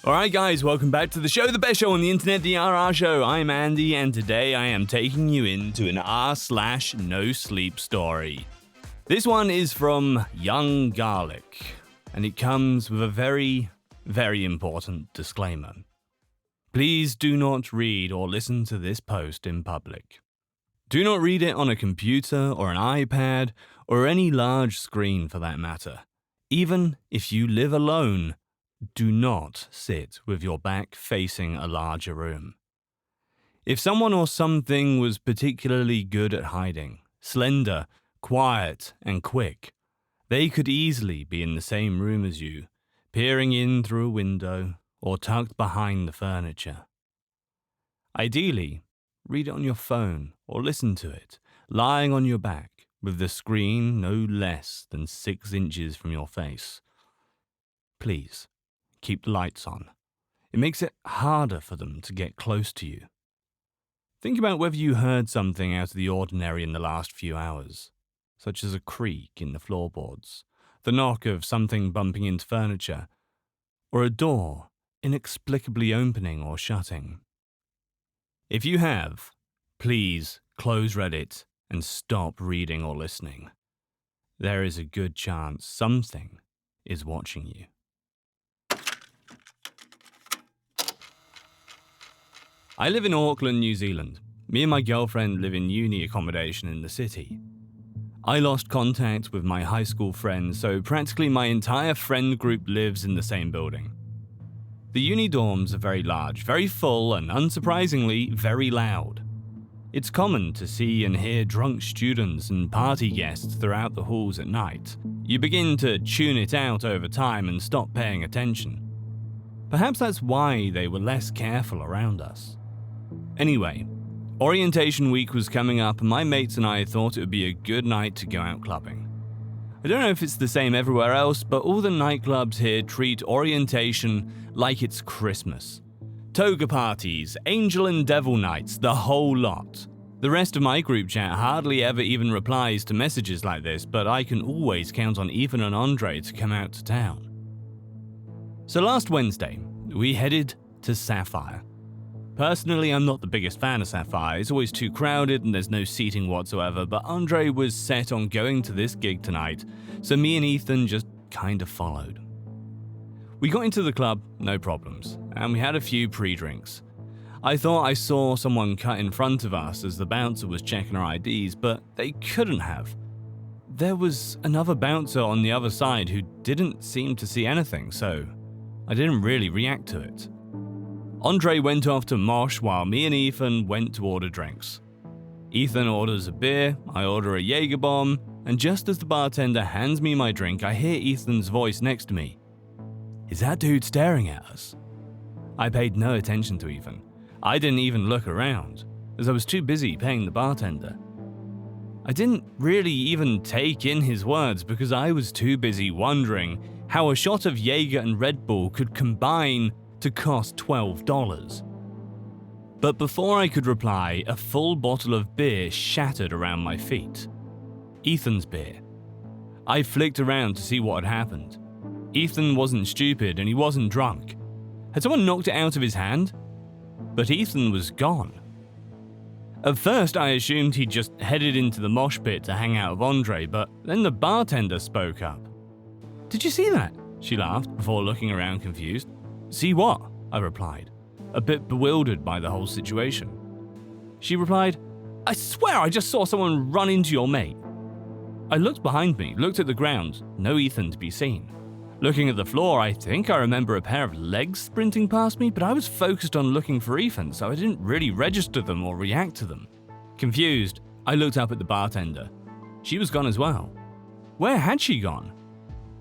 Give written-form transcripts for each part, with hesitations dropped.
Alright guys, welcome back to the show, the best show on the internet, the RR Show. I'm Andy, and today I am taking you into an r/NoSleep story. This one is from Young Garlic, and it comes with a very, very important disclaimer. Please do not read or listen to this post in public. Do not read it on a computer or an iPad or any large screen for that matter. Even if you live alone, do not sit with your back facing a larger room. If someone or something was particularly good at hiding, slender, quiet, and quick, they could easily be in the same room as you, peering in through a window or tucked behind the furniture. Ideally, read it on your phone or listen to it, lying on your back with the screen no less than 6 inches from your face. Please, keep the lights on. It makes it harder for them to get close to you. Think about whether you heard something out of the ordinary in the last few hours, such as a creak in the floorboards, the knock of something bumping into furniture, or a door inexplicably opening or shutting. If you have, please close Reddit and stop reading or listening. There is a good chance something is watching you. I live in Auckland, New Zealand. Me and my girlfriend live in uni accommodation in the city. I lost contact with my high school friends, so practically my entire friend group lives in the same building. The uni dorms are very large, very full, and unsurprisingly, very loud. It's common to see and hear drunk students and party guests throughout the halls at night. You begin to tune it out over time and stop paying attention. Perhaps that's why they were less careful around us. Anyway, orientation week was coming up and my mates and I thought it would be a good night to go out clubbing. I don't know if it's the same everywhere else, but all the nightclubs here treat orientation like it's Christmas. Toga parties, angel and devil nights, the whole lot. The rest of my group chat hardly ever even replies to messages like this, but I can always count on Ethan and Andre to come out to town. So last Wednesday, we headed to Sapphire. Personally, I'm not the biggest fan of Sapphire. It's always too crowded and there's no seating whatsoever, but Andre was set on going to this gig tonight, so me and Ethan just kind of followed. We got into the club, no problems, and we had a few pre-drinks. I thought I saw someone cut in front of us as the bouncer was checking our IDs, but they couldn't have. There was another bouncer on the other side who didn't seem to see anything, so I didn't really react to it. Andre went off to mosh while me and Ethan went to order drinks. Ethan orders a beer, I order a Jaeger bomb, and just as the bartender hands me my drink, I hear Ethan's voice next to me. Is that dude staring at us? I paid no attention to Ethan. I didn't even look around, as I was too busy paying the bartender. I didn't really even take in his words because I was too busy wondering how a shot of Jaeger and Red Bull could combine to cost $12. But before I could reply, a full bottle of beer shattered around my feet. Ethan's beer. I flicked around to see what had happened. Ethan wasn't stupid and he wasn't drunk. Had someone knocked it out of his hand? But Ethan was gone. At first I assumed he'd just headed into the mosh pit to hang out with Andre, but then the bartender spoke up. Did you see that? She laughed before looking around confused. See what? I replied, a bit bewildered by the whole situation. She replied, I swear I just saw someone run into your mate. I looked behind me, looked at the ground, no Ethan to be seen. Looking at the floor, I think I remember a pair of legs sprinting past me, but I was focused on looking for Ethan, so I didn't really register them or react to them. Confused, I looked up at the bartender. She was gone as well. Where had she gone?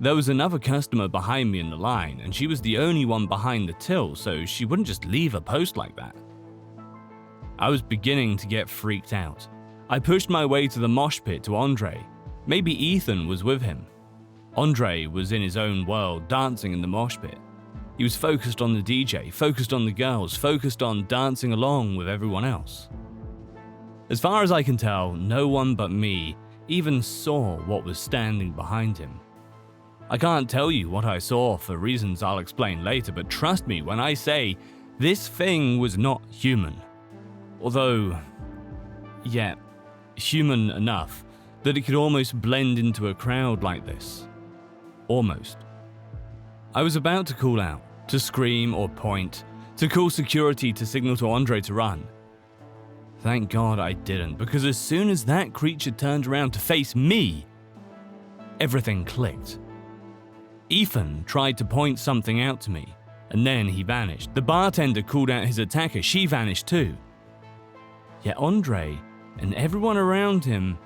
There was another customer behind me in the line, and she was the only one behind the till, so she wouldn't just leave a post like that. I was beginning to get freaked out. I pushed my way to the mosh pit to Andre. Maybe Ethan was with him. Andre was in his own world, dancing in the mosh pit. He was focused on the DJ, focused on the girls, focused on dancing along with everyone else. As far as I can tell, no one but me even saw what was standing behind him. I can't tell you what I saw for reasons I'll explain later, but trust me when I say this thing was not human. Although, yeah, human enough that it could almost blend into a crowd like this. Almost. I was about to call out, to scream or point, to call security to signal to Andre to run. Thank God I didn't, because as soon as that creature turned around to face me, everything clicked. Ethan tried to point something out to me, and then he vanished. The bartender called out his attacker, she vanished too. Yet Andre and everyone around him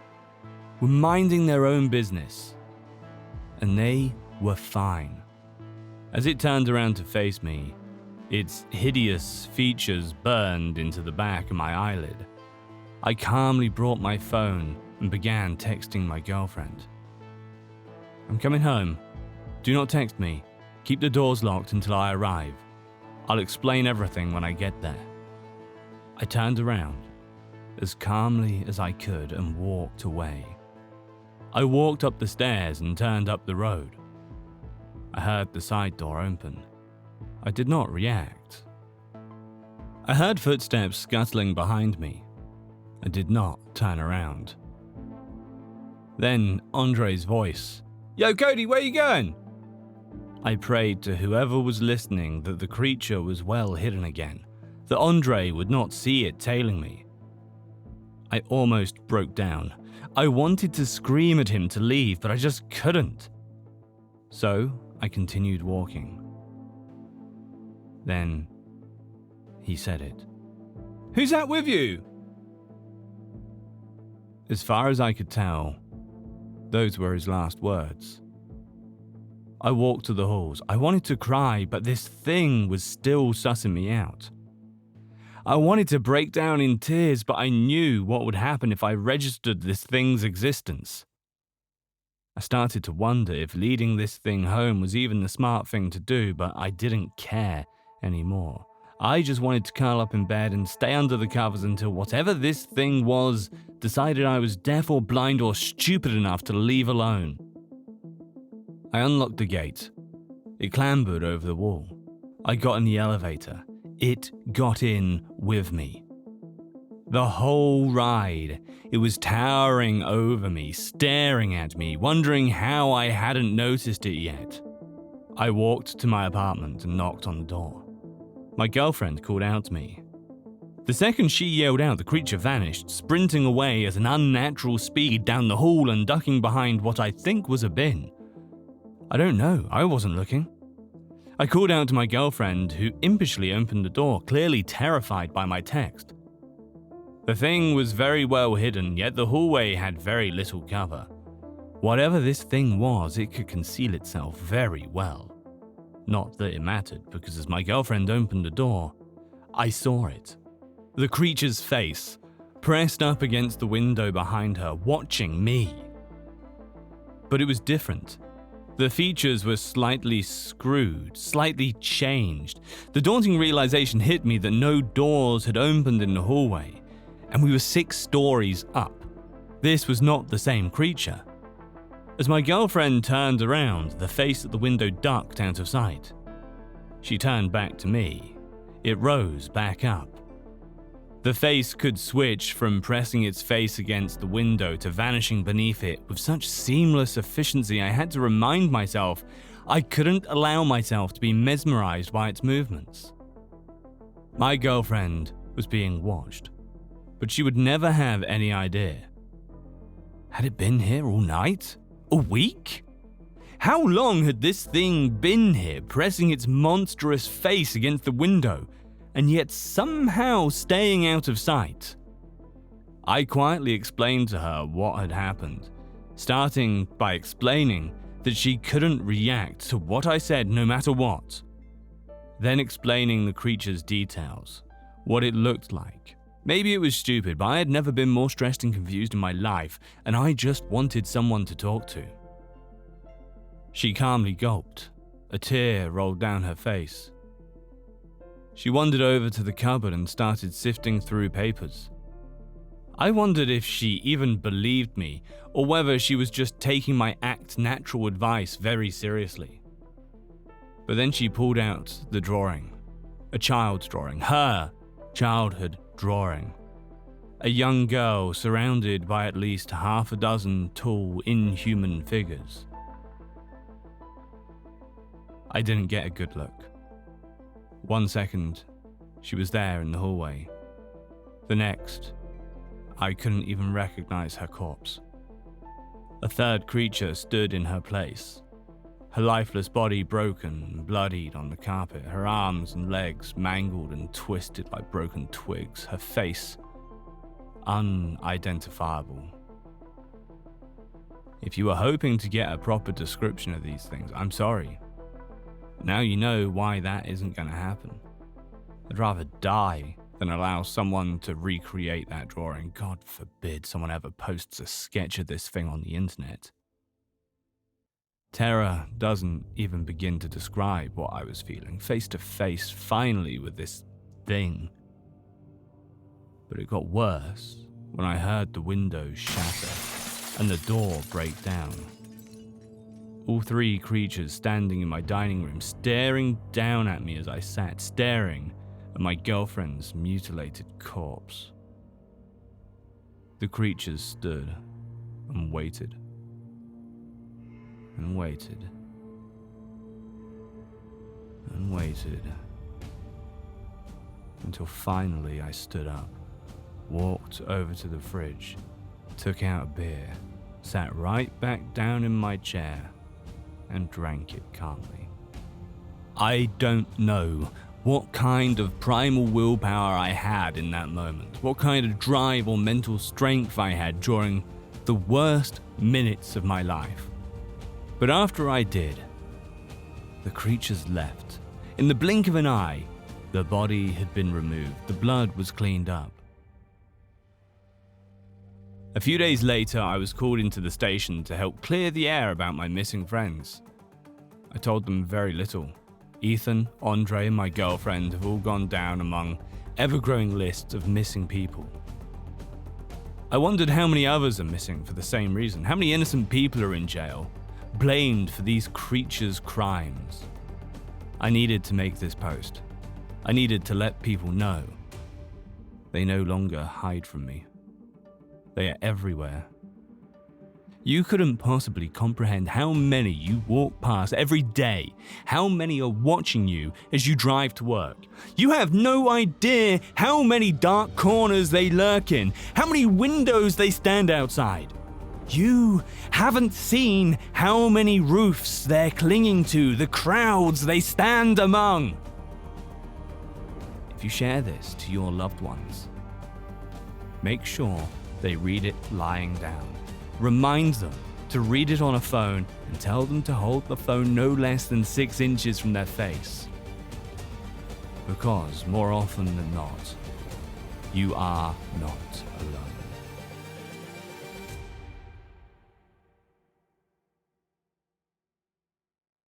were minding their own business, and they were fine. As it turned around to face me, its hideous features burned into the back of my eyelid. I calmly brought my phone and began texting my girlfriend. I'm coming home. Do not text me. Keep the doors locked until I arrive. I'll explain everything when I get there. I turned around as calmly as I could and walked away. I walked up the stairs and turned up the road. I heard the side door open. I did not react. I heard footsteps scuttling behind me. I did not turn around. Then Andre's voice. Yo, Cody, where you going? I prayed to whoever was listening that the creature was well hidden again, that Andre would not see it tailing me. I almost broke down. I wanted to scream at him to leave, but I just couldn't. So I continued walking. Then he said it. Who's that with you? As far as I could tell, those were his last words. I walked to the halls. I wanted to cry, but this thing was still sussing me out. I wanted to break down in tears, but I knew what would happen if I registered this thing's existence. I started to wonder if leading this thing home was even the smart thing to do, but I didn't care anymore. I just wanted to curl up in bed and stay under the covers until whatever this thing was decided I was deaf or blind or stupid enough to leave alone. I unlocked the gate. It clambered over the wall. I got in the elevator. It got in with me. The whole ride, it was towering over me, staring at me, wondering how I hadn't noticed it yet. I walked to my apartment and knocked on the door. My girlfriend called out to me. The second she yelled out, the creature vanished, sprinting away at an unnatural speed down the hall and ducking behind what I think was a bin. I don't know, I wasn't looking. I called out to my girlfriend, who impishly opened the door, clearly terrified by my text. The thing was very well hidden, yet the hallway had very little cover. Whatever this thing was, it could conceal itself very well. Not that it mattered, because as my girlfriend opened the door, I saw it. The creature's face, pressed up against the window behind her, watching me. But it was different. The features were slightly screwed, slightly changed. The daunting realization hit me that no doors had opened in the hallway, and we were 6 stories up. This was not the same creature. As my girlfriend turned around, the face at the window ducked out of sight. She turned back to me. It rose back up. The face could switch from pressing its face against the window to vanishing beneath it with such seamless efficiency I had to remind myself I couldn't allow myself to be mesmerized by its movements. My girlfriend was being watched, but she would never have any idea. Had it been here all night? A week? How long had this thing been here, pressing its monstrous face against the window, and yet somehow staying out of sight? I quietly explained to her what had happened, starting by explaining that she couldn't react to what I said no matter what, then explaining the creature's details, what it looked like. Maybe it was stupid, but I had never been more stressed and confused in my life, and I just wanted someone to talk to. She calmly gulped. A tear rolled down her face. She wandered over to the cupboard and started sifting through papers. I wondered if she even believed me, or whether she was just taking my act natural advice very seriously. But then she pulled out the drawing. A child's drawing. Her childhood drawing. A young girl surrounded by at least half a dozen tall, inhuman figures. I didn't get a good look. 1 second, she was there in the hallway. The next, I couldn't even recognize her corpse. A third creature stood in her place. Her lifeless body broken and bloodied on the carpet, her arms and legs mangled and twisted like broken twigs, her face unidentifiable. If you were hoping to get a proper description of these things, I'm sorry. Now you know why that isn't going to happen. I'd rather die than allow someone to recreate that drawing. God forbid someone ever posts a sketch of this thing on the internet. Terror doesn't even begin to describe what I was feeling, face to face finally with this thing. But it got worse when I heard the windows shatter and the door break down. All three creatures standing in my dining room, staring down at me as I sat, staring at my girlfriend's mutilated corpse. The creatures stood and waited. And waited. And waited. Until finally I stood up, walked over to the fridge, took out a beer, sat right back down in my chair, and drank it calmly. I don't know what kind of primal willpower I had in that moment, what kind of drive or mental strength I had during the worst minutes of my life. But after I did, the creatures left. In the blink of an eye, the body had been removed, the blood was cleaned up. A few days later, I was called into the station to help clear the air about my missing friends. I told them very little. Ethan, Andre, and my girlfriend have all gone down among ever-growing lists of missing people. I wondered how many others are missing for the same reason. How many innocent people are in jail, blamed for these creatures' crimes. I needed to make this post. I needed to let people know. They no longer hide from me. They are everywhere. You couldn't possibly comprehend how many you walk past every day, how many are watching you as you drive to work. You have no idea how many dark corners they lurk in, how many windows they stand outside. You haven't seen how many roofs they're clinging to, the crowds they stand among. If you share this to your loved ones, make sure they read it lying down. Remind them to read it on a phone and tell them to hold the phone no less than 6 inches from their face. Because more often than not, you are not alone.